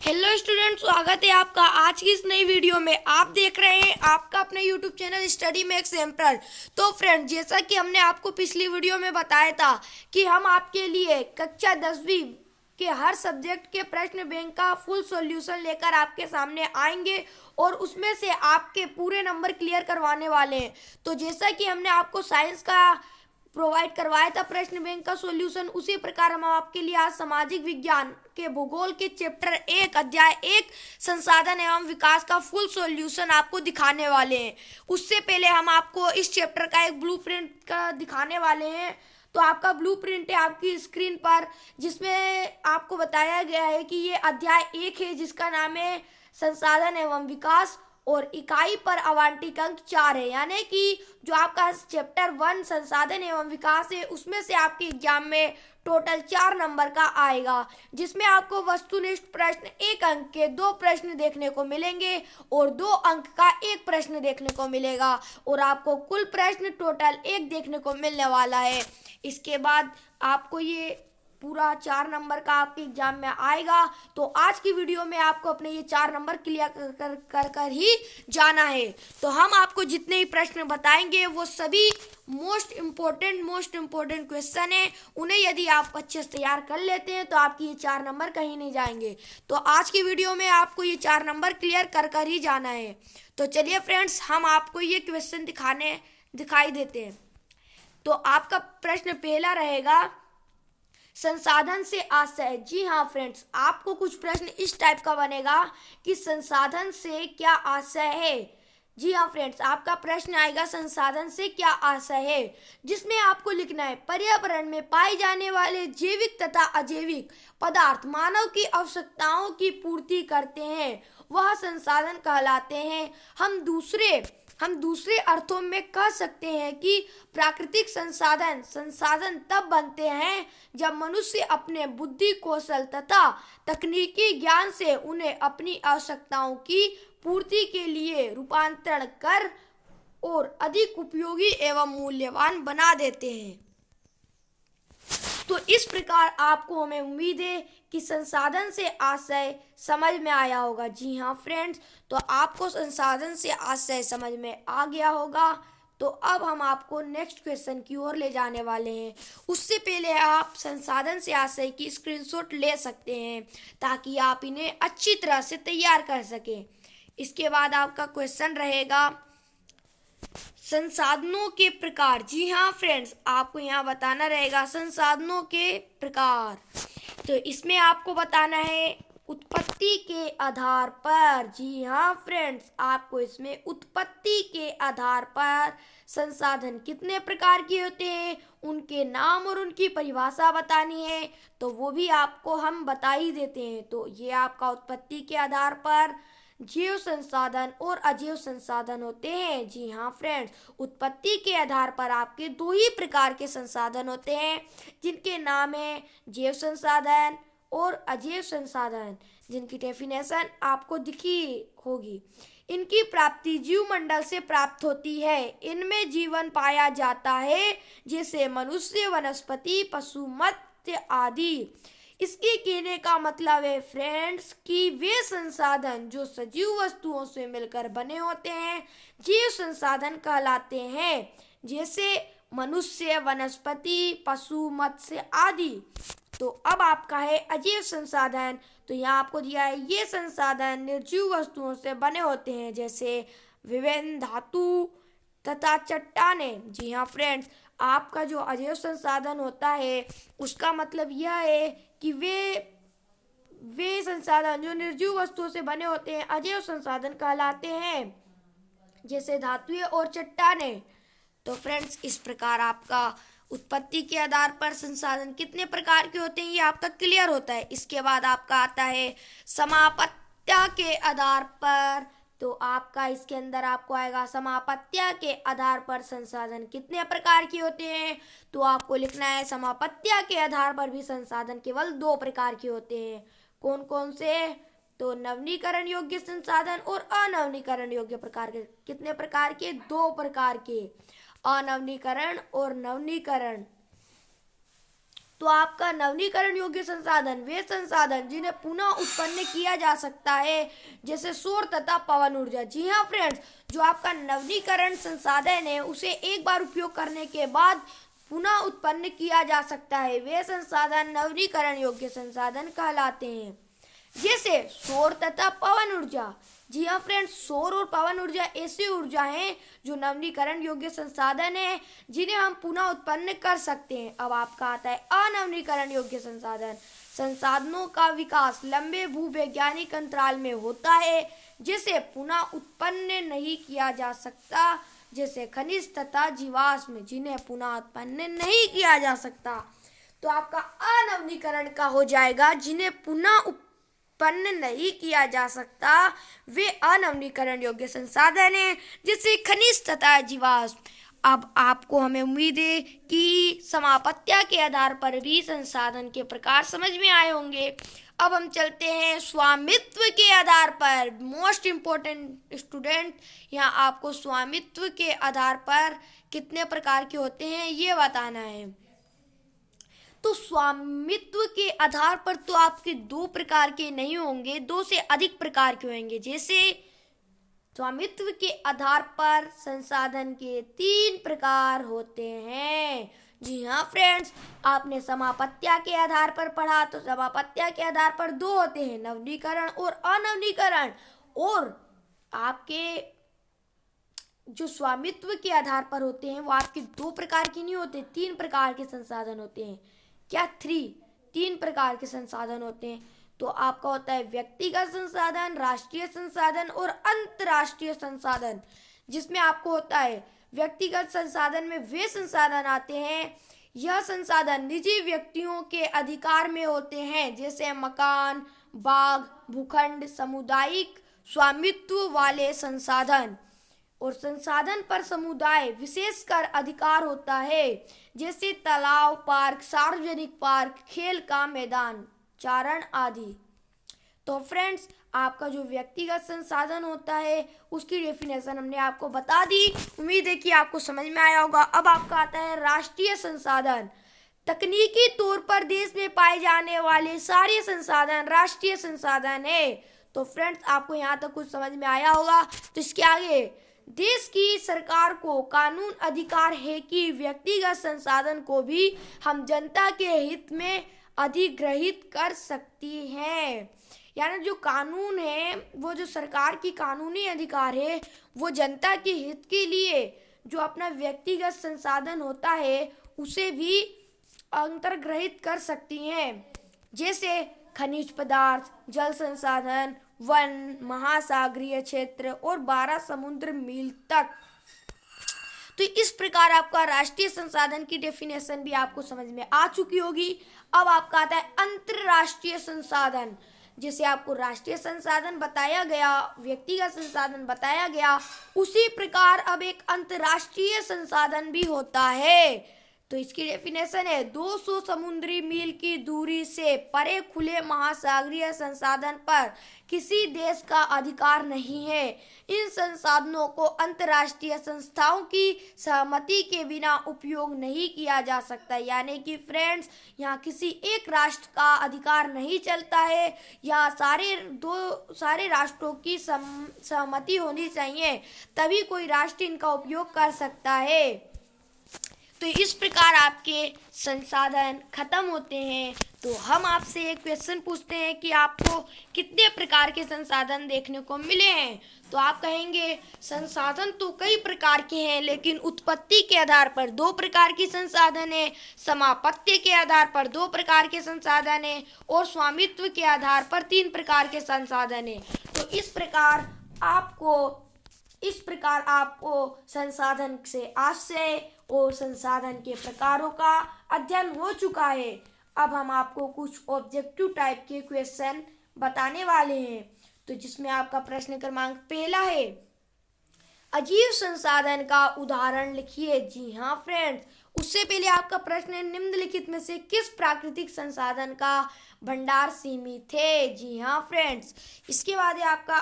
Hello student, स्वागत है आपका आज की इस नई वीडियो में। आप देख रहे हैं आपका अपना YouTube channel study max emperor. तो फ्रेंड, जैसा कि हमने आपको पिछली वीडियो में बताया था कि हम आपके लिए कक्षा 10वीं के हर सब्जेक्ट के प्रश्न बैंक का फुल सॉल्यूशन लेकर आपके सामने आएंगे और उसमें से आपके पूरे नंबर क्लियर करवाने वाले हैं। तो जैसा कि हमने आपको साइंस का प्रोवाइड करवाया था प्रश्न बैंक का सॉल्यूशन, उसी प्रकार हम आपके लिए आज सामाजिक विज्ञान के भूगोल के चैप्टर 1 अध्याय 1 संसाधन एवं विकास का फुल सॉल्यूशन आपको दिखाने वाले हैं। उससे पहले हम आपको इस चैप्टर का एक ब्लूप्रिंट का दिखाने वाले हैं। तो आपका ब्लूप्रिंट है आपकी स्क्रीन पर, जिसमें आपको बताया गया है कि ये अध्याय 1 है जिसका नाम है संसाधन एवं विकास और इकाई पर आवंटित अंक 4 है। यानी कि जो आपका चैप्टर 1 संसाधन एवं विकास है उसमें से आपके एग्जाम में टोटल 4 नंबर का आएगा, जिसमें आपको वस्तुनिष्ठ प्रश्न 1 अंक के 2 प्रश्न देखने को मिलेंगे और 2 अंक का 1 प्रश्न देखने को मिलेगा और आपको कुल प्रश्न टोटल 1 देखने को मिलने वाला है। इसके बाद आपको ये पूरा 4 नंबर का आपके एग्जाम में आएगा। तो आज की वीडियो में आपको अपने ये 4 नंबर क्लियर कर ही जाना है। तो हम आपको जितने ही प्रश्न बताएंगे वो सभी मोस्ट इम्पोर्टेंट क्वेश्चन है। उन्हें यदि आप अच्छे से तैयार कर लेते हैं तो आपकी ये 4 नंबर कहीं नहीं जाएंगे। तो आज की वीडियो में आपको ये 4 नंबर क्लियर कर ही जाना है। तो चलिए फ्रेंड्स, हम आपको ये क्वेश्चन दिखाई देते हैं। तो आपका प्रश्न पहला रहेगा, संसाधन से आशय। जी हाँ फ्रेंड्स, आपको कुछ प्रश्न इस टाइप का बनेगा कि संसाधन से क्या आशय है। जी हाँ फ्रेंड्स, आपका प्रश्न आएगा संसाधन से क्या आशय है, जिसमें आपको लिखना है पर्यावरण में पाए जाने वाले जैविक तथा अजैविक पदार्थ मानव की आवश्यकताओं की पूर्ति करते हैं, वह संसाधन कहलाते हैं। हम दूसरे अर्थों में कह सकते हैं कि प्राकृतिक संसाधन तब बनते हैं जब मनुष्य अपने बुद्धि कौशल तथा तकनीकी ज्ञान से उन्हें अपनी आवश्यकताओं की पूर्ति के लिए रूपांतरण कर और अधिक उपयोगी एवं मूल्यवान बना देते हैं। तो इस प्रकार आपको हमें उम्मीद है कि संसाधन से आशय समझ में आया होगा। जी हाँ फ्रेंड्स, तो आपको संसाधन से आशय समझ में आ गया होगा। तो अब हम आपको नेक्स्ट क्वेश्चन की ओर ले जाने वाले हैं। उससे पहले आप संसाधन से आशय की स्क्रीनशॉट ले सकते हैं ताकि आप इन्हें अच्छी तरह से तैयार कर सकें। इसके बाद आपका क्वेश्चन रहेगा संसाधनों के प्रकार। जी हाँ फ्रेंड्स, आपको यहाँ बताना रहेगा संसाधनों के प्रकार। तो इसमें आपको बताना है उत्पत्ति के आधार पर। जी हाँ फ्रेंड्स, आपको इसमें उत्पत्ति के आधार पर संसाधन कितने प्रकार के होते हैं, उनके नाम और उनकी परिभाषा बतानी है। तो वो भी आपको हम बता ही देते हैं। तो ये आपका उत्पत्ति के आधार पर जैव संसाधन और अजैव संसाधन होते हैं। जी हाँ फ्रेंड्स, उत्पत्ति के आधार पर आपके 2 ही प्रकार के संसाधन होते हैं, जिनके नाम है जैव संसाधन और अजैव संसाधन, जिनकी डेफिनेशन आपको दिखी होगी। इनकी प्राप्ति जीवमंडल से प्राप्त होती है। इनमें जीवन पाया जाता है, जैसे मनुष्य, वनस्पति, पशु, मत्स्य आदि। इसके कहने का मतलब है फ्रेंड्स कि वे संसाधन जो सजीव वस्तुओं से मिलकर बने होते हैं जैव संसाधन कहलाते हैं, जैसे मनुष्य, वनस्पति, पशु, मत्स्य आदि। तो अब आपका है अजैव संसाधन। तो यहाँ आपको दिया है ये संसाधन निर्जीव वस्तुओं से बने होते हैं, जैसे विभिन्न धातु तथा चट्टानें। जी हाँ फ्रेंड्स, आपका जो अजैव संसाधन होता है उसका मतलब यह है कि वे संसाधन जो निर्जीव वस्तुओं से बने होते हैं अजैव संसाधन कहलाते हैं, जैसे धातुएं और चट्टानें। तो फ्रेंड्स, इस प्रकार आपका उत्पत्ति के आधार पर संसाधन कितने प्रकार के होते हैं ये आपका क्लियर होता है। इसके बाद आपका आता है समापत्ति के आधार पर। तो आपका इसके अंदर आपको आएगा समापत्ति के आधार पर संसाधन कितने प्रकार के होते हैं। तो आपको लिखना है समापत्ति के आधार पर भी संसाधन केवल 2 प्रकार के होते हैं। कौन कौन से? तो नवीनीकरण योग्य संसाधन और अनवीनीकरण योग्य प्रकार के। कितने प्रकार के? 2 प्रकार के, अनवीनीकरण और नवीनीकरण। तो आपका नवीनीकरण योग्य संसाधन वे संसाधन जिन्हें पुनः उत्पन्न किया जा सकता है, जैसे सौर तथा पवन ऊर्जा। जी हाँ फ्रेंड्स, जो आपका नवीनीकरण संसाधन है उसे एक बार उपयोग करने के बाद पुनः उत्पन्न किया जा सकता है, वे संसाधन नवीनीकरण योग्य संसाधन कहलाते हैं, जैसे सौर तथा पवन ऊर्जा। जी हाँ फ्रेंड्स, सौर और पवन ऊर्जा ऐसी ऊर्जा हैं जो नवीनीकरण योग्य संसाधन है जिन्हें हम पुनः उत्पन्न कर सकते हैं। अब आपका आता है अनवीनीकरण योग्य संसाधन। संसाधनों का विकास लंबे भूवैज्ञानिक अंतराल में होता है, जिसे पुनः उत्पन्न नहीं किया जा सकता, जैसे खनिज तथा जीवाश्म जिन्हें पुनः उत्पन्न नहीं किया जा सकता। तो आपका अनवीनीकरण का हो जाएगा जिन्हें पुनः उत्पन्न नहीं किया जा सकता, वे अनवीनीकरण योग्य संसाधन हैं, जैसे खनिज तथा जीवाश्म। अब आपको हमें उम्मीद है कि समापत्तिया के आधार पर भी संसाधन के प्रकार समझ में आए होंगे। अब हम चलते हैं स्वामित्व के आधार पर। मोस्ट इम्पोर्टेंट स्टूडेंट, यहाँ आपको स्वामित्व के आधार पर कितने प्रकार के होते हैं ये बताना है। तो स्वामित्व के आधार पर तो आपके 2 प्रकार के नहीं होंगे, 2 से अधिक प्रकार के होंगे। जैसे स्वामित्व के आधार पर संसाधन के 3 प्रकार होते हैं। जी हाँ फ्रेंड्स, आपने समापत्तिया के आधार पर पढ़ा, तो समापत्तिया के आधार पर 2 होते हैं, नवीनीकरण और अनवीनीकरण। और आपके जो स्वामित्व के आधार पर होते हैं वो आपके 2 प्रकार के नहीं होते, 3 प्रकार के संसाधन होते हैं। क्या 3 प्रकार के संसाधन होते हैं। तो आपका होता है व्यक्तिगत संसाधन, राष्ट्रीय संसाधन और अंतर्राष्ट्रीय संसाधन। जिसमें आपको होता है व्यक्तिगत संसाधन में वे संसाधन आते हैं, यह संसाधन निजी व्यक्तियों के अधिकार में होते हैं, जैसे मकान, बाग, भूखंड, सामुदायिक स्वामित्व वाले संसाधन। और संसाधन पर समुदाय विशेषकर अधिकार होता है, जैसे तालाब, पार्क, सार्वजनिक पार्क, खेल का मैदान, चारण आदि। तो फ्रेंड्स, आपका जो व्यक्तिगत संसाधन होता है उसकी डेफिनेशन हमने आपको बता दी। उम्मीद है कि आपको समझ में आया होगा। अब आपका आता है राष्ट्रीय संसाधन। तकनीकी तौर पर देश में पाए जाने वाले सारे संसाधन राष्ट्रीय संसाधन है। तो फ्रेंड्स, आपको यहाँ तक कुछ समझ में आया होगा। तो इसके आगे, देश की सरकार को कानून अधिकार है कि व्यक्तिगत संसाधन को भी हम जनता के हित में अधिग्रहित कर सकती है। यानी जो कानून है, वो जो सरकार की कानूनी अधिकार है, वो जनता के हित के लिए जो अपना व्यक्तिगत संसाधन होता है उसे भी अंतर्ग्रहित कर सकती हैं, जैसे खनिज पदार्थ, जल संसाधन, वन, महासागरीय क्षेत्र और 12 समुद्र मील तक। तो इस प्रकार आपका राष्ट्रीय संसाधन की डेफिनेशन भी आपको समझ में आ चुकी होगी। अब आपका आता है अंतर्राष्ट्रीय संसाधन। जैसे आपको राष्ट्रीय संसाधन बताया गया, व्यक्तिगत संसाधन बताया गया, उसी प्रकार अब एक अंतर्राष्ट्रीय संसाधन भी होता है। तो इसकी डेफिनेशन है 200 समुद्री मील की दूरी से परे खुले महासागरीय संसाधन पर किसी देश का अधिकार नहीं है। इन संसाधनों को अंतर्राष्ट्रीय संस्थाओं की सहमति के बिना उपयोग नहीं किया जा सकता। यानी कि फ्रेंड्स, यहाँ किसी एक राष्ट्र का अधिकार नहीं चलता है, यहाँ सारे राष्ट्रों की सहमति होनी चाहिए, तभी कोई राष्ट्र इनका उपयोग कर सकता है। तो इस प्रकार आपके संसाधन खत्म होते हैं। तो हम आपसे एक क्वेश्चन पूछते हैं कि आपको कितने प्रकार के संसाधन देखने को मिले हैं। तो आप कहेंगे संसाधन तो कई प्रकार के हैं, लेकिन उत्पत्ति के आधार पर 2 प्रकार की संसाधन है, समापत्ति के आधार पर 2 प्रकार के संसाधन है और स्वामित्व के आधार पर 3 प्रकार के संसाधन है। तो इस प्रकार आपको संसाधन से आशय और संसाधन के प्रकारों का अध्ययन हो चुका है। अब हम आपको कुछ ऑब्जेक्टिव टाइप के क्वेश्चन बताने वाले हैं। तो जिसमें आपका प्रश्न क्रमांक पहला है, अजीव संसाधन का उदाहरण लिखिए। जी हाँ फ्रेंड्स, उससे पहले आपका प्रश्न है निम्नलिखित में से किस प्राकृतिक संसाधन का भंडार सीमित है। जी हाँ फ्रेंड्स, इसके बाद है आपका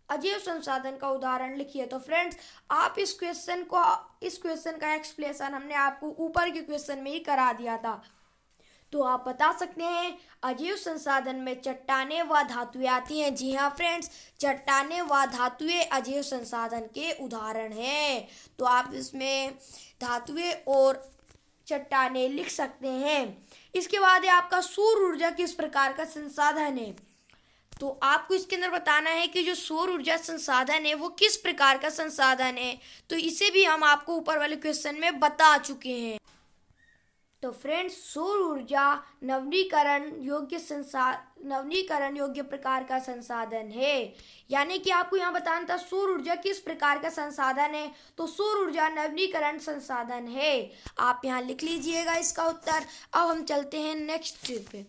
अजैव संसाधन का उदाहरण लिखिए। तो फ्रेंड्स, आप इस क्वेश्चन का एक्सप्लेनेशन हमने आपको ऊपर के क्वेश्चन में ही करा दिया था। तो आप बता सकते हैं अजैव संसाधन में चट्टानें व धातुएं आती हैं। जी हाँ फ्रेंड्स, चट्टानें व धातुएं अजैव संसाधन के उदाहरण हैं। तो आप इसमें धातुएं और चट्टानें लिख सकते हैं। इसके बाद है आपका सौर ऊर्जा किस प्रकार का संसाधन है। तो आपको इसके अंदर बताना है कि जो सौर ऊर्जा संसाधन है वो किस प्रकार का संसाधन है। तो इसे भी हम आपको ऊपर वाले क्वेश्चन में बता चुके हैं। तो फ्रेंड्स, सौर ऊर्जा नवीकरण योग्य प्रकार का संसाधन है। यानी कि आपको यहाँ बताना था सौर ऊर्जा किस प्रकार का संसाधन है। तो सौर ऊर्जा नवीकरण संसाधन है। आप यहाँ लिख लीजिएगा इसका उत्तर। अब हम चलते हैं नेक्स्ट पे।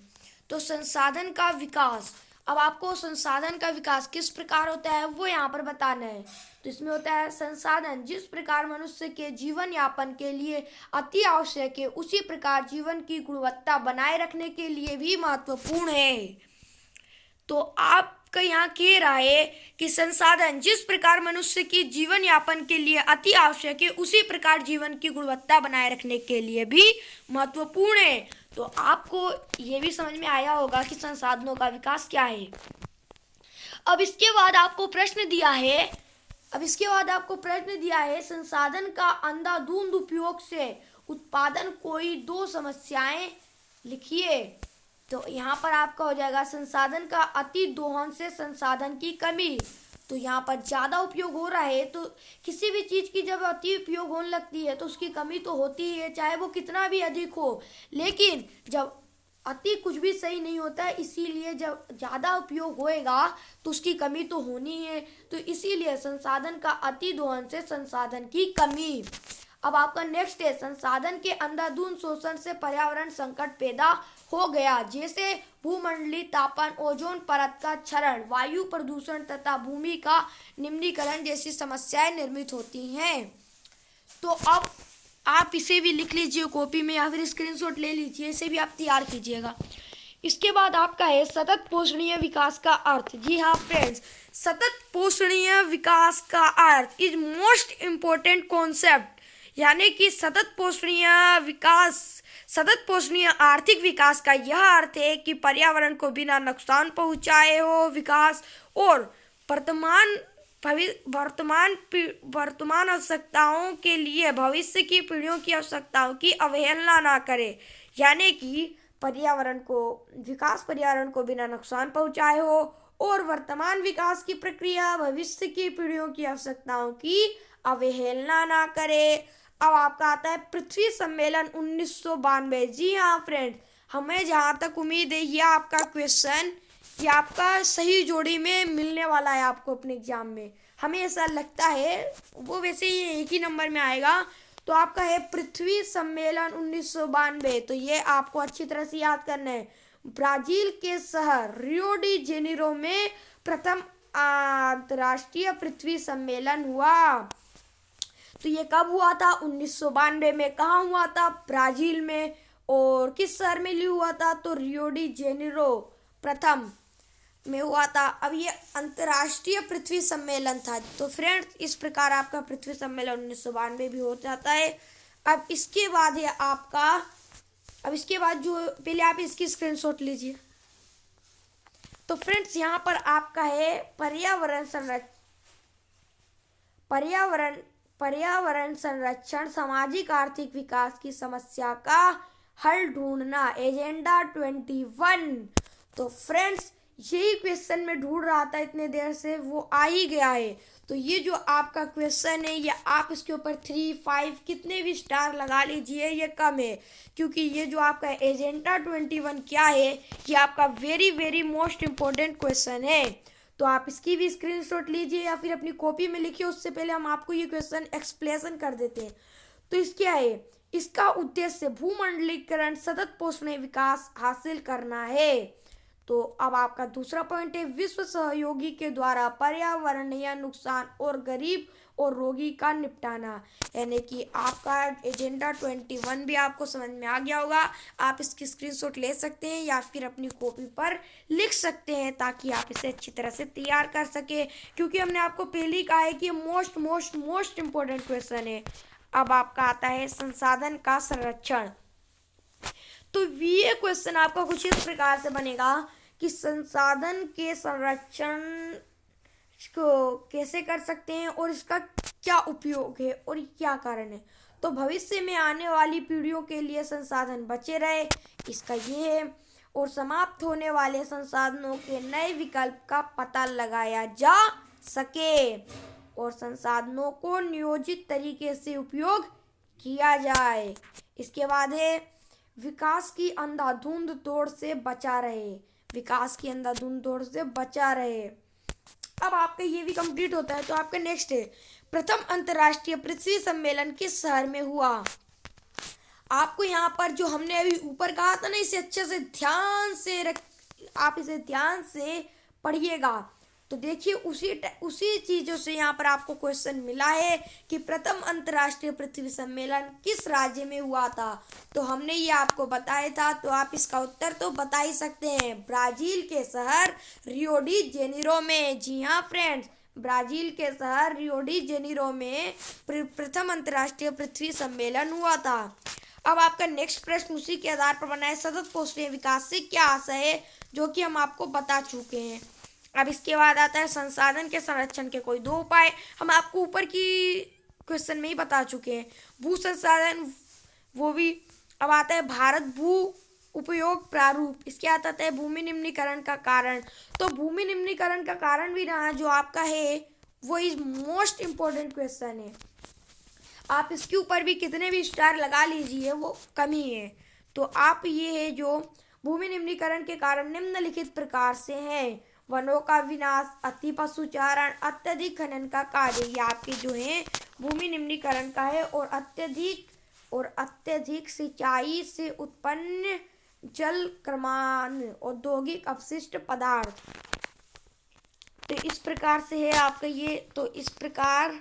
तो संसाधन का विकास। अब आपको संसाधन का विकास किस प्रकार होता है वो यहाँ पर बताना है। तो इसमें होता है संसाधन जिस प्रकार मनुष्य के जीवन यापन के लिए अति आवश्यक है उसी प्रकार जीवन की गुणवत्ता बनाए रखने के लिए भी महत्वपूर्ण है। तो आपका यहाँ कह रहा है कि संसाधन जिस प्रकार मनुष्य की जीवन यापन के लिए अति आवश्यक है उसी प्रकार जीवन की गुणवत्ता बनाए रखने के लिए भी महत्वपूर्ण है। तो आपको ये भी समझ में आया होगा कि संसाधनों का विकास क्या है। अब इसके बाद आपको प्रश्न दिया है संसाधन का अंधाधुंध उपयोग से उत्पादन कोई दो समस्याएं लिखिए। तो यहाँ पर आपका हो जाएगा संसाधन का अति दोहन से संसाधन की कमी। तो यहाँ पर ज़्यादा उपयोग हो रहा है तो किसी भी चीज़ की जब अति उपयोग होने लगती है तो उसकी कमी तो होती ही है, चाहे वो कितना भी अधिक हो। लेकिन जब अति कुछ भी सही नहीं होता है, इसीलिए जब ज़्यादा उपयोग होएगा तो उसकी कमी तो होनी है। तो इसीलिए संसाधन का अति दोहन से संसाधन की कमी। अब आपका नेक्स्ट है संसाधन के अंधाधुंध शोषण से पर्यावरण संकट पैदा हो गया, जैसे भूमंडलीय तापन, ओजोन परत का क्षरण, वायु प्रदूषण तथा भूमि का निम्नीकरण जैसी समस्याएं निर्मित होती हैं। तो अब आप इसे भी लिख लीजिए कॉपी में या फिर स्क्रीनशॉट ले लीजिए, इसे भी आप तैयार कीजिएगा। इसके बाद आपका है सतत पोषणीय विकास का अर्थ। जी हाँ फ्रेंड्स, सतत पोषणीय विकास का earth is most important concept. यानी कि सतत पोषणीय आर्थिक विकास का यह अर्थ है कि पर्यावरण को बिना नुकसान पहुंचाए हो विकास और वर्तमान आवश्यकताओं के लिए भविष्य की पीढ़ियों की आवश्यकताओं की अवहेलना ना करे। यानी कि पर्यावरण को बिना नुकसान पहुंचाए हो और वर्तमान विकास की प्रक्रिया भविष्य की पीढ़ियों की आवश्यकताओं की अवहेलना ना करे। अब आपका आता है पृथ्वी सम्मेलन 1992। जी हाँ फ्रेंड, हमें जहाँ तक उम्मीद है ये आपका क्वेश्चन ये आपका सही जोड़ी में मिलने वाला है आपको अपने एग्जाम में, हमें ऐसा लगता है। वो वैसे ये एक ही नंबर में आएगा। तो आपका है पृथ्वी सम्मेलन 1992। तो ये आपको अच्छी तरह से याद करना है। ब्राजील के शहर रियो डी जेनेरो में प्रथम अंतर्राष्ट्रीय पृथ्वी सम्मेलन हुआ। तो ये कब हुआ था? 1992 में। कहाँ हुआ था? ब्राजील में। और किस शहर में हुआ था? तो रियो डी जेनेरो प्रथम में हुआ था। अब ये अंतर्राष्ट्रीय पृथ्वी सम्मेलन था। तो फ्रेंड्स, इस प्रकार आपका पृथ्वी सम्मेलन 1992 भी हो जाता है। अब इसके बाद है आपका जो पहले आप इसकी स्क्रीनशॉट लीजिए। तो फ्रेंड्स, यहाँ पर आपका है पर्यावरण संरक्षण सामाजिक आर्थिक विकास की समस्या का हल ढूंढना, एजेंडा 21। तो फ्रेंड्स, यही क्वेश्चन में ढूंढ रहा था इतने देर से, वो आ ही गया है। तो ये जो आपका क्वेश्चन है ये आप इसके ऊपर 3, 5 कितने भी स्टार लगा लीजिए, ये कम है। क्योंकि ये जो आपका एजेंडा 21 क्या है, ये आपका very very most important question है। तो आप इसकी भी स्क्रीनशॉट लीजिए या फिर अपनी कॉपी में लिखिए। उससे पहले हम आपको ये क्वेश्चन एक्सप्लेन कर देते हैं। तो इसका है, इसका उद्देश्य भूमंडलीकरण सतत पोषणीय विकास हासिल करना है। तो अब आपका दूसरा पॉइंट है विश्व सहयोगी के द्वारा पर्यावरणीय नुकसान और गरीब और रोगी का निपटाना। यानी कि आपका एजेंडा 21 भी आपको समझ में आ गया होगा। आप इसकी स्क्रीनशॉट ले सकते हैं या फिर अपनी कॉपी पर लिख सकते हैं ताकि आप इसे अच्छी तरह से तैयार कर सके। क्योंकि हमने आपको पहले ही कहा है कि मोस्ट इम्पोर्टेंट क्वेश्चन है। अब आपका आता है संसाधन का संरक्षण। तो ये क्वेश्चन आपका कुछ इस प्रकार से बनेगा कि संसाधन के संरक्षण को कैसे कर सकते हैं और इसका क्या उपयोग है और क्या कारण है। तो भविष्य में आने वाली पीढ़ियों के लिए संसाधन बचे रहे, इसका ये है, और समाप्त होने वाले संसाधनों के नए विकल्प का पता लगाया जा सके और संसाधनों को नियोजित तरीके से उपयोग किया जाए। इसके बाद है विकास की अंधाधुंध दौड़ से बचा रहे, विकास की अंधाधुंध दौड़ से बचा रहे। अब आपका ये भी कंप्लीट होता है तो आपका नेक्स्ट है प्रथम अंतर्राष्ट्रीय पृथ्वी सम्मेलन किस शहर में हुआ। आपको यहाँ पर जो हमने अभी ऊपर कहा था ना, इसे अच्छे से आप इसे ध्यान से पढ़िएगा। तो देखिए उसी चीज़ों से यहाँ पर आपको क्वेश्चन मिला है कि प्रथम अंतर्राष्ट्रीय पृथ्वी सम्मेलन किस राज्य में हुआ था। तो हमने ये आपको बताया था, तो आप इसका उत्तर तो बता ही सकते हैं, ब्राज़ील के शहर रियो डी जेनेरो में। जी हाँ फ्रेंड्स, ब्राज़ील के शहर रियो डी जेनेरो में प्रथम अंतर्राष्ट्रीय पृथ्वी सम्मेलन हुआ था। अब आपका नेक्स्ट प्रश्न उसी के आधार पर बना है, सतत पौष्टिक विकास से क्या आशय है, जो कि हम आपको बता चुके हैं। अब इसके बाद आता है संसाधन के संरक्षण के कोई 2 उपाय, हम आपको ऊपर की क्वेश्चन में ही बता चुके हैं। भू संसाधन वो भी। अब आता है भारत भू उपयोग प्रारूप, इसके आता है भूमि निम्नीकरण का कारण। तो भूमि निम्नीकरण का कारण भी ना जो आपका है वो इज मोस्ट इम्पोर्टेंट क्वेश्चन है, आप इसके ऊपर भी कितने भी स्टार लगा लीजिए वो कम ही है। तो आप ये है जो भूमि निम्नीकरण के कारण निम्नलिखित प्रकार से हैं, वनों का विनाश, अति पशुचारण, अत्यधिक खनन का कार्य, ये आपके जो है भूमि निम्नीकरण का है, और अत्यधिक सिंचाई से उत्पन्न जल क्रमान, औद्योगिक अपशिष्ट पदार्थ। तो इस प्रकार से है आपका ये। तो इस प्रकार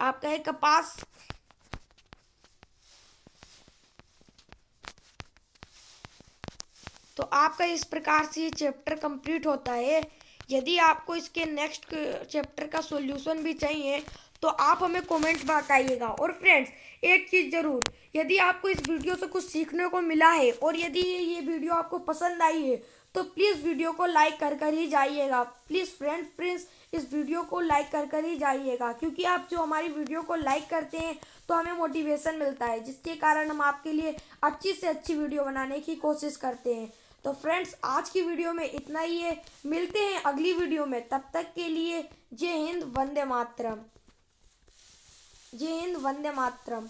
आपका है कपास। तो आपका इस प्रकार से ये चैप्टर कंप्लीट होता है। यदि आपको इसके नेक्स्ट चैप्टर का सॉल्यूशन भी चाहिए तो आप हमें कमेंट बताइएगा। और फ्रेंड्स एक चीज़ ज़रूर, यदि आपको इस वीडियो से कुछ सीखने को मिला है और यदि ये वीडियो आपको पसंद आई है तो प्लीज़ वीडियो को लाइक कर ही जाइएगा। प्लीज़ फ्रेंड्स इस वीडियो को लाइक कर ही जाइएगा, क्योंकि आप जो हमारी वीडियो को लाइक करते हैं तो हमें मोटिवेशन मिलता है, जिसके कारण हम आपके लिए अच्छी से अच्छी वीडियो बनाने की कोशिश करते हैं। तो फ्रेंड्स आज की वीडियो में इतना ही है, मिलते हैं अगली वीडियो में, तब तक के लिए जय हिंद, वंदे मातरम। जय हिंद, वंदे मातरम।